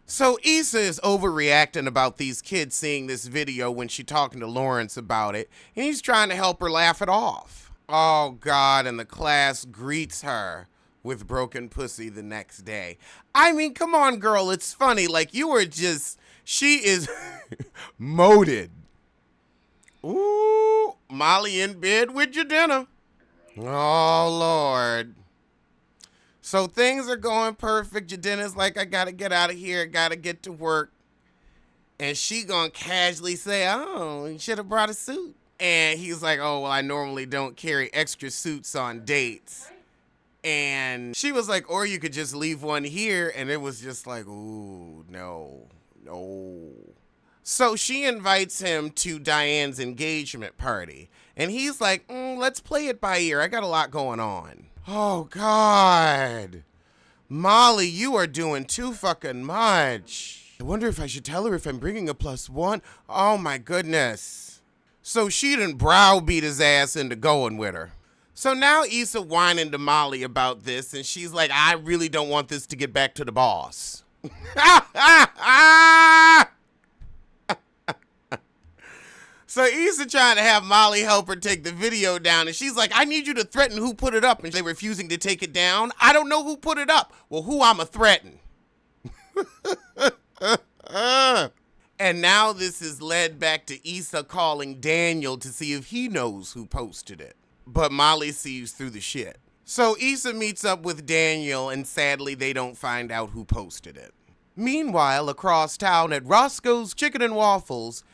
So Issa is overreacting about these kids seeing this video when she talking to Lawrence about it, and he's trying to help her laugh it off. Oh God, and the class greets her with broken pussy the next day. I mean, come on, girl, it's funny. Like, you were just, she is moded. Ooh, Molly in bed with your dinner. Oh, Lord. So things are going perfect. Jadena's like, I gotta get out of here, gotta get to work. And she gonna casually say, oh, you should have brought a suit. And he's like, oh, well, I normally don't carry extra suits on dates. And she was like, or you could just leave one here. And it was just like, ooh, no. So she invites him to Diane's engagement party. And he's like, let's play it by ear. I got a lot going on. Oh, God. Molly, you are doing too fucking much. I wonder if I should tell her if I'm bringing a +1. Oh, my goodness. So she done browbeat his ass into going with her. So now Issa whining to Molly about this, and she's like, I really don't want this to get back to the boss. So Issa trying to have Molly help her take the video down, and she's like, I need you to threaten who put it up, and they refusing to take it down. I don't know who put it up. Well, who I'ma threaten? And now this is led back to Issa calling Daniel to see if he knows who posted it. But Molly sees through the shit. So Issa meets up with Daniel, and sadly they don't find out who posted it. Meanwhile, across town at Roscoe's Chicken and Waffles,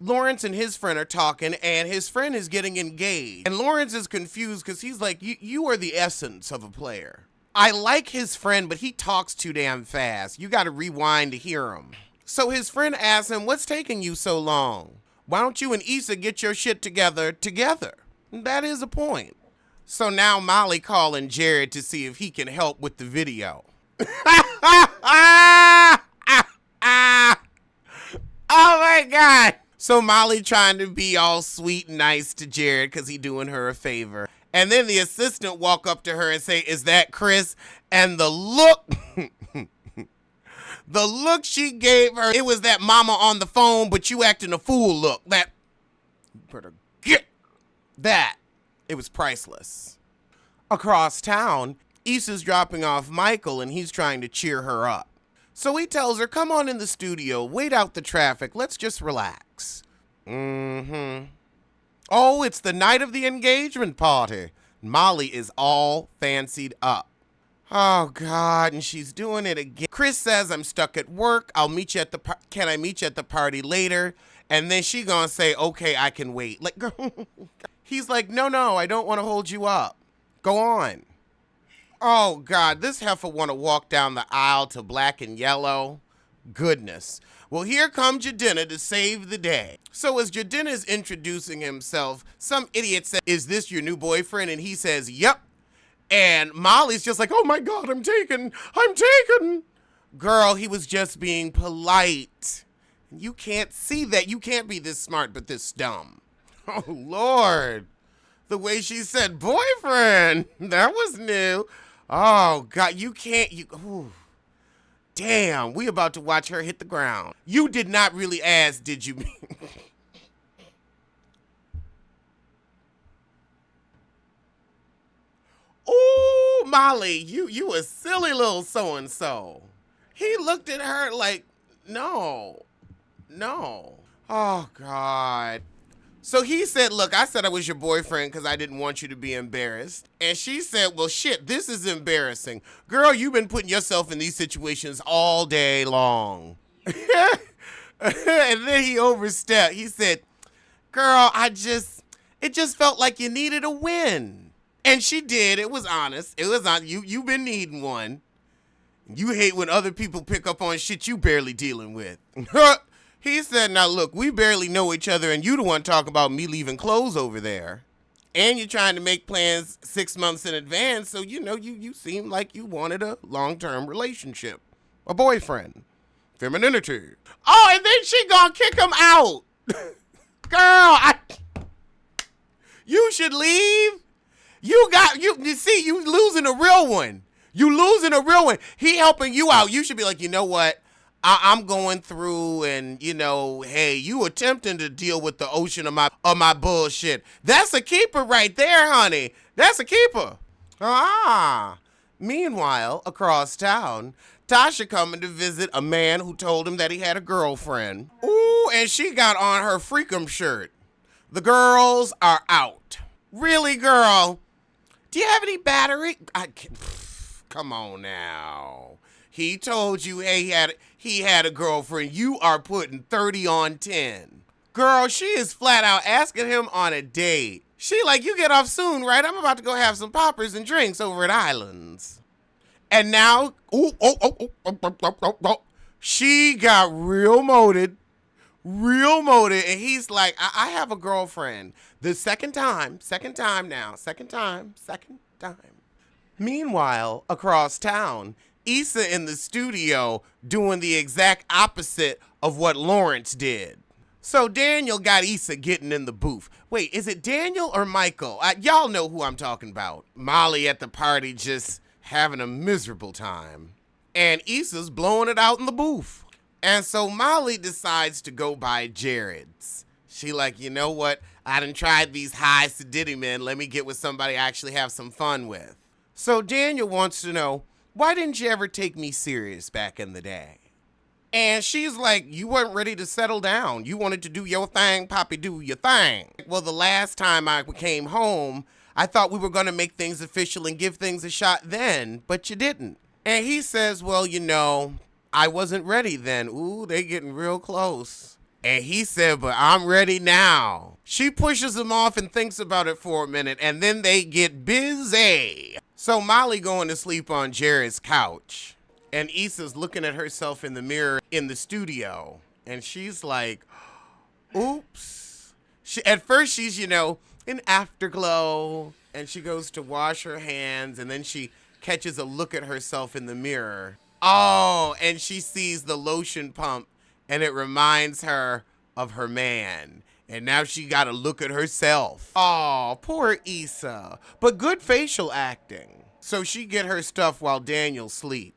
Lawrence and his friend are talking, and his friend is getting engaged. And Lawrence is confused because he's like, you are the essence of a player. I like his friend, but he talks too damn fast. You got to rewind to hear him. So his friend asks him, what's taking you so long? Why don't you and Issa get your shit together? That is a point. So now Molly calling Jared to see if he can help with the video. Oh my God. So Molly trying to be all sweet and nice to Jared because he doing her a favor. And then the assistant walk up to her and say, is that Chris? And the look, the look she gave her, it was that mama on the phone, but you acting a fool look. That, you better get that. It was priceless. Across town, Issa's dropping off Michael and he's trying to cheer her up. So he tells her, come on in the studio, wait out the traffic, let's just relax. Oh, it's the night of the engagement party. Molly is all fancied up. Oh, God, and she's doing it again. Chris says, I'm stuck at work. Can I meet you at the party later? And then she gonna say, okay, I can wait. Like, he's like, no, I don't want to hold you up. Go on. Oh, God, this heifer want to walk down the aisle to black and yellow. Goodness. Well, here comes Jadena to save the day. So as Jadena is introducing himself, some idiot says, is this your new boyfriend? And he says, yep. And Molly's just like, oh my God, I'm taken. Girl, he was just being polite. You can't see that. You can't be this smart but this dumb. Oh, Lord. The way she said boyfriend, that was new. Oh, God, you can't. Ooh. Damn, we about to watch her hit the ground. You did not really ask, did you? Ooh, Molly, you a silly little so-and-so. He looked at her like, no. Oh, God. So he said, look, I said I was your boyfriend because I didn't want you to be embarrassed. And she said, well, shit, this is embarrassing. Girl, you've been putting yourself in these situations all day long. And then he overstepped. He said, girl, it just felt like you needed a win. And she did. It was honest. You've been needing one. You hate when other people pick up on shit you barely dealing with. He said, now look, we barely know each other and you the one talking about me leaving clothes over there. And you're trying to make plans 6 months in advance, so you seem like you wanted a long-term relationship. A boyfriend. Femininity. Oh, and then she gonna kick him out. Girl, you should leave. You see, you losing a real one. He helping you out. You should be like, you know what? I'm going through and, hey, you attempting to deal with the ocean of my bullshit. That's a keeper right there, honey. That's a keeper. Ah. Meanwhile, across town, Tasha coming to visit a man who told him that he had a girlfriend. Ooh, and she got on her freakum shirt. The girls are out. Really, girl? Do you have any battery? Come on now. He told you, hey, he had a girlfriend. You are putting 30 on 10. Girl, she is flat out asking him on a date. She like, you get off soon, right? I'm about to go have some poppers and drinks over at Islands. And now, she got real moted, and he's like, I have a girlfriend. The second time now. Meanwhile, across town, Issa in the studio doing the exact opposite of what Lawrence did. So Daniel got Issa getting in the booth. Wait, is it Daniel or Michael? Y'all know who I'm talking about. Molly at the party just having a miserable time. And Issa's blowing it out in the booth. And so Molly decides to go by Jared's. She like, you know what? I done tried these high sedity men. Let me get with somebody I actually have some fun with. So Daniel wants to know, why didn't you ever take me serious back in the day? And she's like, you weren't ready to settle down. You wanted to do your thing, Poppy, do your thing. Well, the last time I came home, I thought we were going to make things official and give things a shot then, but you didn't. And he says, well, I wasn't ready then. Ooh, they getting real close. And he said, but I'm ready now. She pushes him off and thinks about it for a minute, and then they get busy. So Molly going to sleep on Jared's couch. And Issa's looking at herself in the mirror in the studio. And she's like, oops. At first she's, in afterglow. And she goes to wash her hands. And then she catches a look at herself in the mirror. Oh, and she sees the lotion pump. And it reminds her of her man. And now she got to look at herself. Oh, poor Issa. But good facial acting. So she get her stuff while Daniel sleep.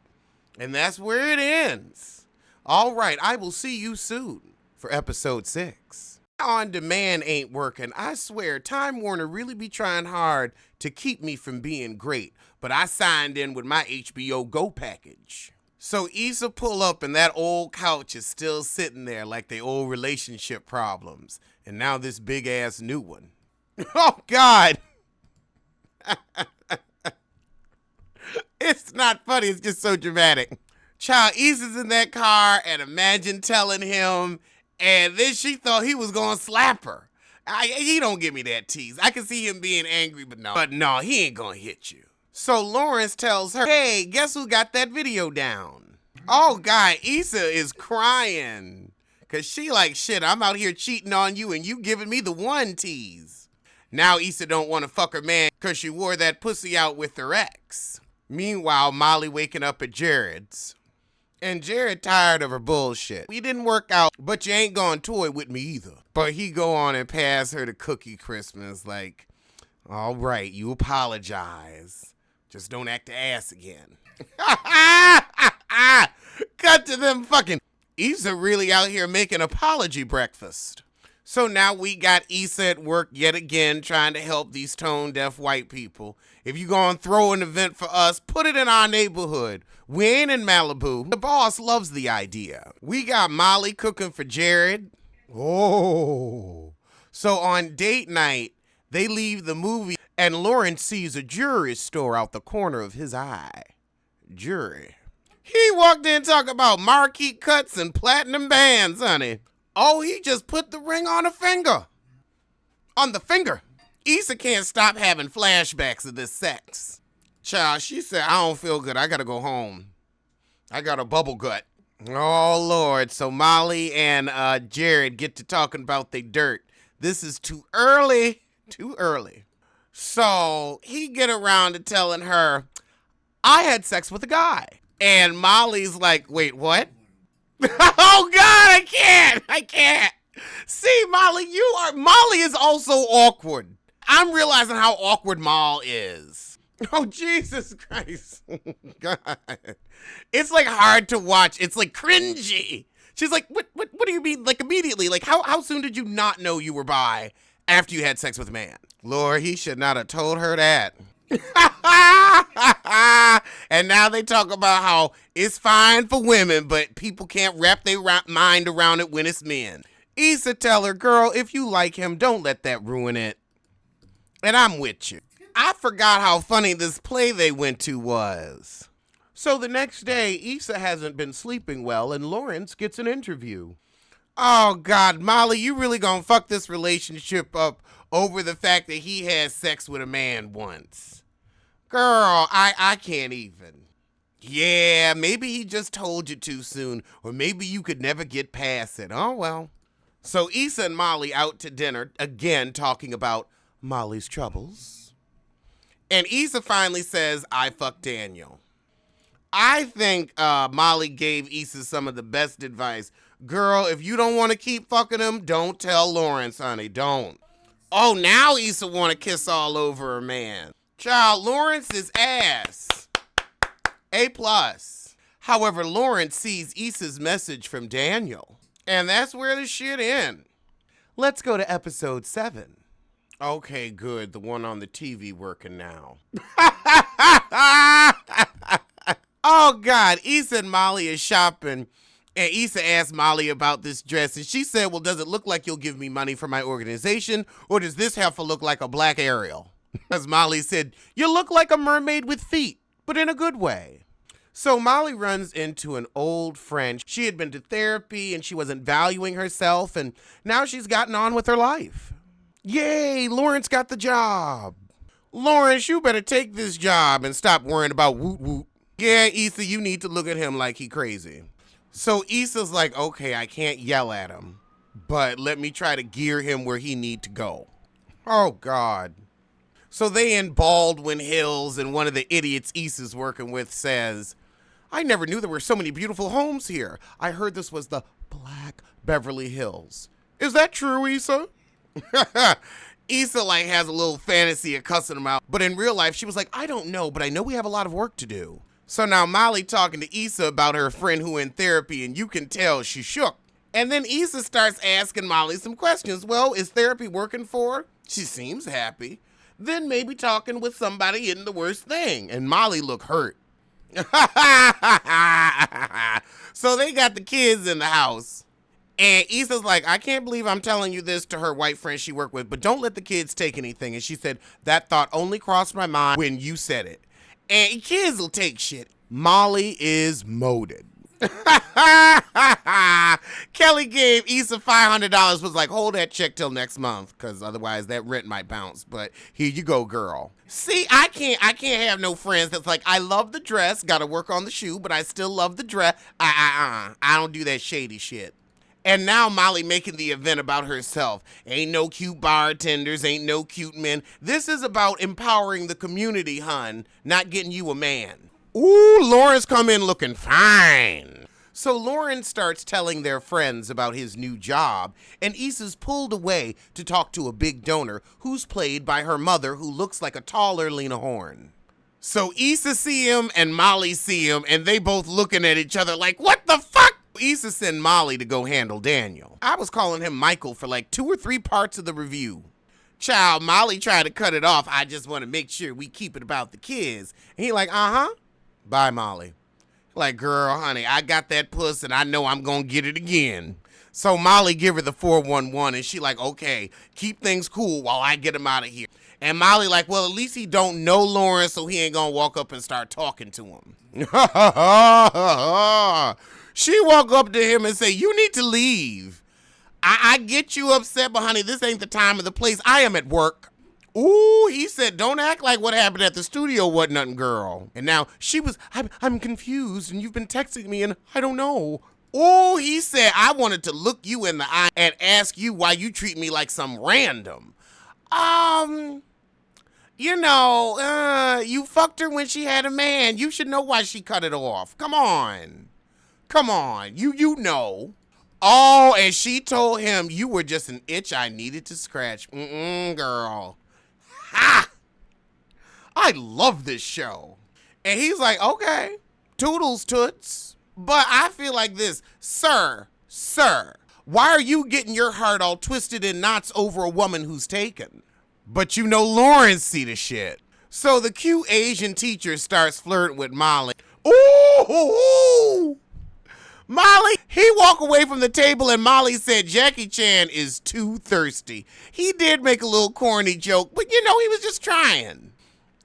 And that's where it ends. All right, I will see you soon for episode 6. On demand ain't working. I swear, Time Warner really be trying hard to keep me from being great. But I signed in with my HBO Go package. So Issa pull up and that old couch is still sitting there like they old relationship problems. And now this big ass new one. Oh, God. It's not funny. It's just so dramatic. Child, Issa's in that car and imagine telling him, and then she thought he was going to slap her. He don't give me that tease. I can see him being angry, but no, he ain't going to hit you. So Lawrence tells her, hey, guess who got that video down? Oh, God, Issa is crying. Because she like, shit, I'm out here cheating on you and you giving me the one tease. Now Issa don't want to fuck her man because she wore that pussy out with her ex. Meanwhile, Molly waking up at Jared's. And Jared tired of her bullshit. We didn't work out, but you ain't gonna toy with me either. But he go on and pass her the cookie Christmas like, all right, you apologize. Just don't act the ass again. Cut to them fucking. Issa really out here making apology breakfast. So now we got Issa at work yet again trying to help these tone-deaf white people. If you gonna throw an event for us, put it in our neighborhood. We ain't in Malibu. The boss loves the idea. We got Molly cooking for Jared. Oh. So on date night, they leave the movie and Lawrence sees a jewelry store out the corner of his eye. Jewelry. He walked in talking about marquee cuts and platinum bands, honey. Oh, he just put the ring on a finger. On the finger. Issa can't stop having flashbacks of this sex. Child, she said, I don't feel good. I gotta go home. I got a bubble gut. Oh, Lord. So Molly and Jared get to talking about their dirt. This is too early. Too early. So he get around to telling her, I had sex with a guy. And Molly's like, wait, what? Oh, God, I can't. See, Molly is also awkward. I'm realizing how awkward Mal is. Oh, Jesus Christ. God. It's like hard to watch. It's like cringy. She's like, what do you mean? Like immediately, like how soon did you not know you were bi after you had sex with a man? Lord, he should not have told her that. And now they talk about how it's fine for women, but people can't wrap their mind around it when it's men. Issa tell her, girl, if you like him, don't let that ruin it. And I'm with you. I forgot how funny this play they went to was. So the next day, Issa hasn't been sleeping well, and Lawrence gets an interview. Oh, God, Molly, you really gonna fuck this relationship up over the fact that he had sex with a man once? Girl, I can't even. Yeah, maybe he just told you too soon, or maybe you could never get past it. Oh, well. So Issa and Molly out to dinner, again talking about Molly's troubles. And Issa finally says, I fucked Daniel. I think Molly gave Issa some of the best advice. Girl, if you don't want to keep fucking him, don't tell Lawrence, honey. Don't. Oh, now Issa want to kiss all over her man. Child, Lawrence is ass. A+. However, Lawrence sees Issa's message from Daniel. And that's where the shit ends. Let's go to episode 7. Okay, good. The one on the TV working now. Oh, God. Issa and Molly is shopping. And Issa asked Molly about this dress. And she said, well, does it look like you'll give me money for my organization? Or does this have to look like a black Ariel? As Molly said, you look like a mermaid with feet, but in a good way. So Molly runs into an old friend. She had been to therapy and she wasn't valuing herself. And now she's gotten on with her life. Yay, Lawrence got the job. Lawrence, you better take this job and stop worrying about woot woot. Yeah, Issa, you need to look at him like he crazy. So Issa's like, okay, I can't yell at him, but let me try to gear him where he need to go. Oh, God. So they in Baldwin Hills, and one of the idiots Issa's working with says, I never knew there were so many beautiful homes here. I heard this was the Black Beverly Hills. Is that true, Issa? Issa like has a little fantasy of cussing him out, but in real life she was like, I don't know, but I know we have a lot of work to do. So now Molly talking to Issa about her friend who in therapy, and you can tell she shook. And then Issa starts asking Molly some questions. Well, is therapy working for her? She seems happy. Then maybe talking with somebody isn't the worst thing. And Molly look hurt. So they got the kids in the house. And Issa's like, I can't believe I'm telling you this to her white friend she worked with, but don't let the kids take anything. And she said, that thought only crossed my mind when you said it. And kids will take shit. Molly is molded. Kelly gave Issa $500, was like, hold that check till next month, because otherwise that rent might bounce. But here you go, girl. See, I can't have no friends that's like, I love the dress, gotta work on the shoe, but I still love the dress. I don't do that shady shit. And now Molly making the event about herself. Ain't no cute bartenders, ain't no cute men. This is about empowering the community, hun, not getting you a man. Ooh, Lawrence come in looking fine. So Lawrence starts telling their friends about his new job, and Issa's pulled away to talk to a big donor who's played by her mother, who looks like a taller Lena Horne. So Issa see him and Molly see him, and they both looking at each other like, what the fuck? Issa sent Molly to go handle Daniel. I was calling him Michael for like 2 or 3 parts of the review. Child, Molly tried to cut it off. I just want to make sure we keep it about the kids. And he like, uh-huh. Bye, Molly. Like, girl, honey, I got that puss and I know I'm going to get it again. So Molly give her the 411 and she like, okay, keep things cool while I get him out of here. And Molly like, well, at least he don't know Lawrence, so he ain't going to walk up and start talking to him. She walk up to him and say, you need to leave. I get you upset, but honey, this ain't the time or the place. I am at work. Ooh, he said, don't act like what happened at the studio wasn't nothing, girl. And now she was, I'm confused, and you've been texting me, and I don't know. Ooh, he said, I wanted to look you in the eye and ask you why you treat me like some random. You fucked her when she had a man. You should know why she cut it off. Come on. You know. Oh, and she told him you were just an itch I needed to scratch. Girl. Ha! I love this show. And he's like, okay, toodles toots. But I feel like this, sir, why are you getting your heart all twisted in knots over a woman who's taken? But you know Lawrence see the shit. So the cute Asian teacher starts flirting with Molly. Ooh! Molly, he walked away from the table and Molly said Jackie Chan is too thirsty. He did make a little corny joke, but you know, he was just trying.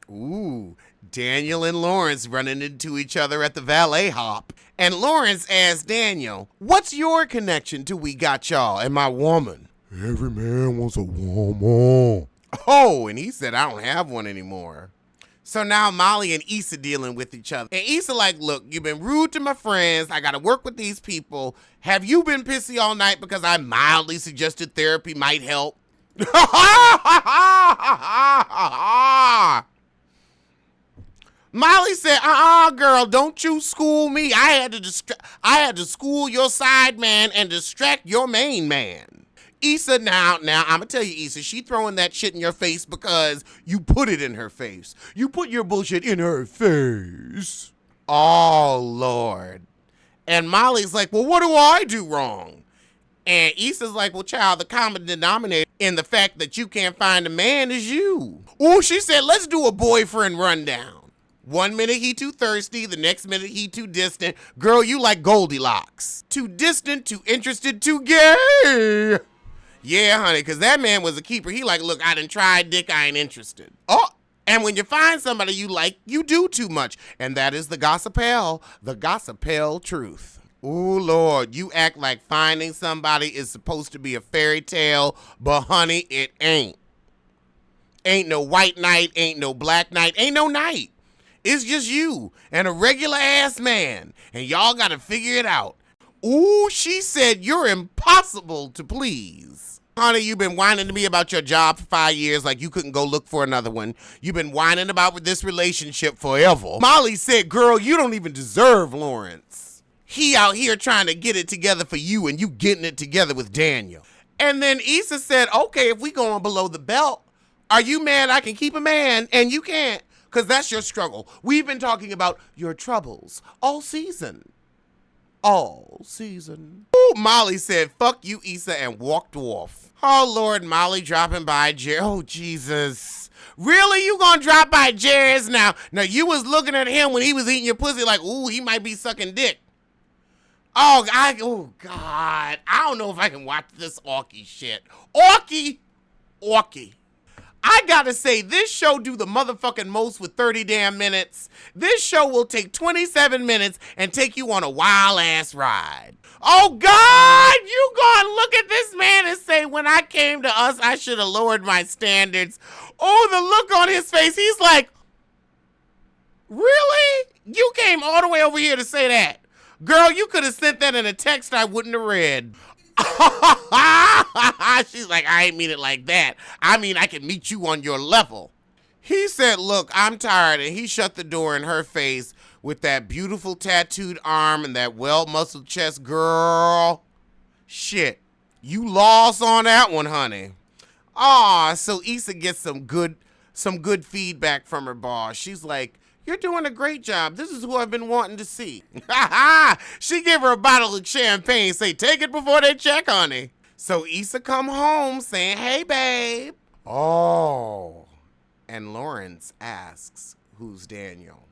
Ooh, Daniel and Lawrence running into each other at the valet hop. And Lawrence asked Daniel, what's your connection to We Got Y'all and my woman? Every man wants a woman. Oh, and he said, I don't have one anymore. So now Molly and Issa dealing with each other. And Issa like, look, you've been rude to my friends. I got to work with these people. Have you been pissy all night because I mildly suggested therapy might help? Molly said, girl, don't you school me. I had to school your side man and distract your main man. Issa, now, I'm going to tell you, Issa, she throwing that shit in your face because you put it in her face. You put your bullshit in her face. Oh, Lord. And Molly's like, well, what do I do wrong? And Issa's like, well, child, the common denominator in the fact that you can't find a man is you. Ooh, she said, let's do a boyfriend rundown. 1 minute he too thirsty, the next minute he too distant. Girl, you like Goldilocks. Too distant, too interested, too gay. Yeah, honey, because that man was a keeper. He like, look, I done tried dick, I ain't interested. Oh, and when you find somebody you like, you do too much. And that is the gossipel truth. Ooh, Lord, you act like finding somebody is supposed to be a fairy tale, but honey, it ain't. Ain't no white knight, ain't no black knight, ain't no night. It's just you and a regular ass man, and y'all gotta figure it out. Ooh, she said you're impossible to please. Honey, you've been whining to me about your job for 5 years like you couldn't go look for another one. You've been whining about this relationship forever. Molly said, girl, you don't even deserve Lawrence. He out here trying to get it together for you and you getting it together with Daniel. And then Issa said, okay, if we going below the belt, are you mad I can keep a man and you can't? Because that's your struggle. We've been talking about your troubles all season. All season. Ooh, Molly said, fuck you, Issa, and walked off. Oh, Lord, Molly dropping by Jerry. Oh, Jesus. Really? You gonna drop by Jerry's now? Now, you was looking at him when he was eating your pussy like, ooh, he might be sucking dick. Oh, God. I don't know if I can watch this Orky shit. Orky. I gotta say, this show do the motherfucking most with 30 damn minutes. This show will take 27 minutes and take you on a wild-ass ride. Oh, God, you gonna look at this man and say, when I came to us, I should have lowered my standards. Oh, the look on his face, he's like, really? You came all the way over here to say that? Girl, you could have sent that in a text I wouldn't have read. She's like, I ain't mean it like that. I mean, I can meet you on your level. He said, look, I'm tired. And he shut the door in her face with that beautiful tattooed arm and that well-muscled chest. Girl, shit, you lost on that one, honey. Aw, so Issa gets some good feedback from her boss. She's like, you're doing a great job. This is who I've been wanting to see. She gave her a bottle of champagne, say, take it before they check, honey. So Issa come home saying, hey, babe. Oh. And Lawrence asks, who's Daniel?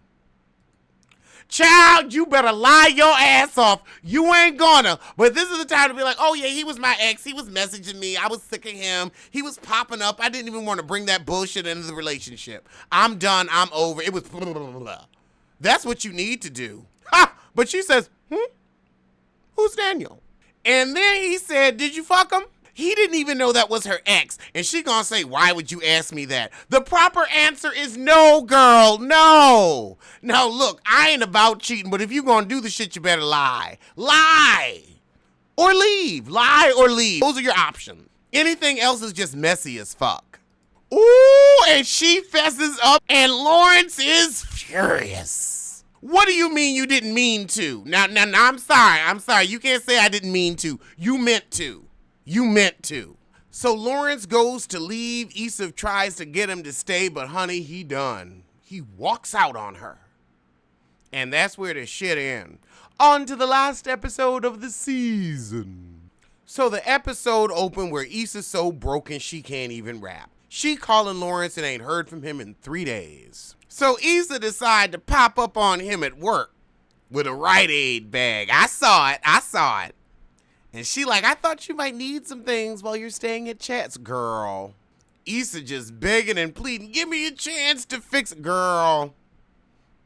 Child, you better lie your ass off. You ain't gonna. But this is the time to be like, oh, yeah, he was my ex. He was messaging me. I was sick of him. He was popping up. I didn't even want to bring that bullshit into the relationship. I'm done. I'm over. It was blah, blah, blah, blah. That's what you need to do. Ha! But she says, who's Daniel? And then he said, did you fuck him? He didn't even know that was her ex. And she gonna say, why would you ask me that? The proper answer is no, girl, no. Now, look, I ain't about cheating, but if you gonna do the shit, you better lie. Lie. Or leave. Lie or leave. Those are your options. Anything else is just messy as fuck. Ooh, and she fesses up, and Lawrence is furious. What do you mean you didn't mean to? Now, I'm sorry. You can't say I didn't mean to. You meant to. You meant to. So Lawrence goes to leave. Issa tries to get him to stay, but honey, he done. he walks out on her. And that's where the shit ends. On to the last episode of the season. So the episode opened where Issa's so broken she can't even rap. She calling Lawrence and ain't heard from him in 3 days. So Issa decided to pop up on him at work with a Rite Aid bag. I saw it. And she like, I thought you might need some things while you're staying at Chat's. Girl. Issa just begging and pleading, give me a chance to fix it. Girl.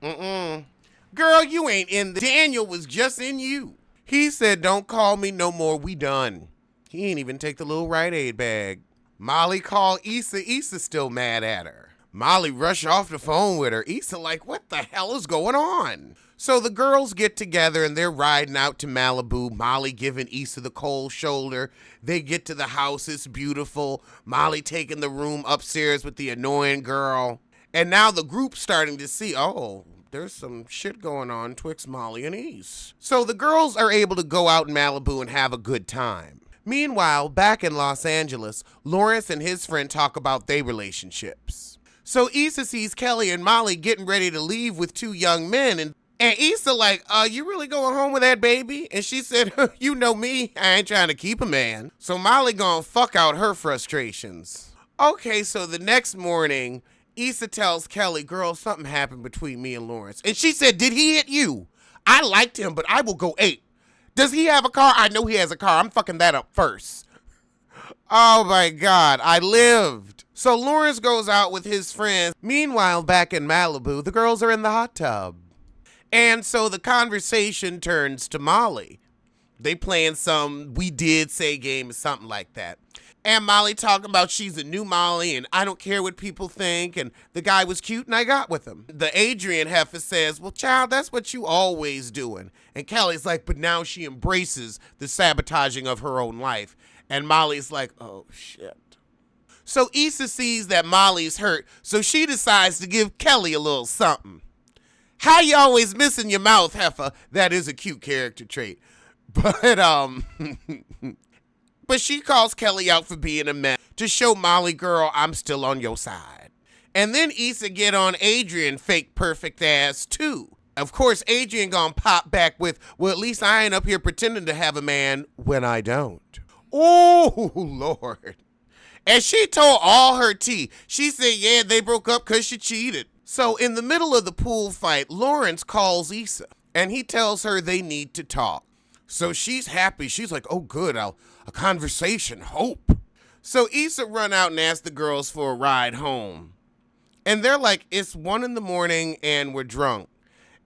Girl, you ain't in the Daniel was just in you. He said, don't call me no more, we done. He ain't even take the little Rite Aid bag. Molly called Issa. Issa still mad at her. Molly rushed off the phone with her. Issa like, what the hell is going on? So the girls get together and they're riding out to Malibu. Molly giving Issa the cold shoulder. They get to the house. It's beautiful. Molly taking the room upstairs with the annoying girl. And now the group's starting to see, oh, there's some shit going on twixt Molly and Issa. So the girls are able to go out in Malibu and have a good time. Meanwhile, back in Los Angeles, Lawrence and his friend talk about their relationships. So Issa sees Kelly and Molly getting ready to leave with 2 young men, and Issa like, you really going home with that baby? And she said, you know me, I ain't trying to keep a man. So Molly gonna fuck out her frustrations. Okay, so the next morning, Issa tells Kelly, girl, something happened between me and Lawrence. And she said, did he hit you? I liked him, but I will go 8. Does he have a car? I know he has a car. I'm fucking that up first. Oh my God, I lived. So Lawrence goes out with his friends. Meanwhile, back in Malibu, the girls are in the hot tub. And so the conversation turns to Molly. They playing some We Did Say game or something like that. And Molly talking about she's a new Molly and I don't care what people think. And the guy was cute and I got with him. The Adrian heifer says, well, child, that's what you always doing. And Kelly's like, but now she embraces the sabotaging of her own life. And Molly's like, oh, shit. So Issa sees that Molly's hurt, so she decides to give Kelly a little something. How you always missing your mouth, heifer? That is a cute character trait. But she calls Kelly out for being a mess to show Molly, girl, I'm still on your side. And then Issa get on Adrian fake perfect ass too. Of course, Adrian gonna pop back with, well, at least I ain't up here pretending to have a man when I don't. Oh, Lord. And she told all her tea. She said, yeah, they broke up because she cheated. So in the middle of the pool fight, Lawrence calls Issa and he tells her they need to talk. So she's happy. She's like, oh, good. A conversation, hope. So Issa run out and ask the girls for a ride home. And they're like, it's 1 a.m. and we're drunk.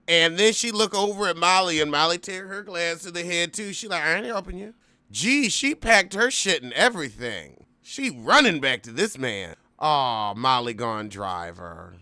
And then she look over at Molly and Molly tear her glass to the head too. She like, I ain't helping you. Gee, she packed her shit and everything. She running back to this man. Aw, Molly gone drive her.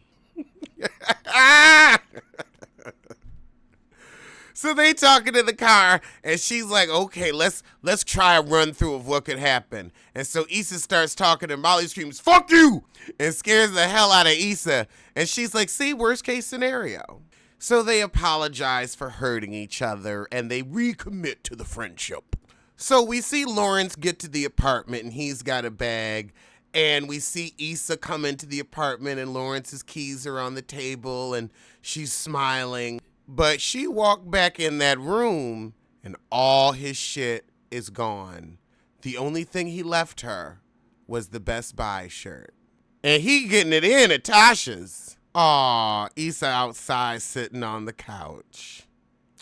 So they talking in the car, and she's like, okay, let's try a run through of what could happen. And so Issa starts talking, and Molly screams, fuck you, and scares the hell out of Issa. And she's like, see, worst case scenario. So they apologize for hurting each other, and they recommit to the friendship. So we see Lawrence get to the apartment, and he's got a bag. And we see Issa come into the apartment, and Lawrence's keys are on the table, and she's smiling. But she walked back in that room, and all his shit is gone. The only thing he left her was the Best Buy shirt. And he getting it in at Tasha's. Aw, Issa outside sitting on the couch.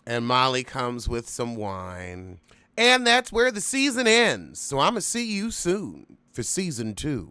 And Molly comes with some wine. And that's where the season ends. So I'm going to see you soon for season 2.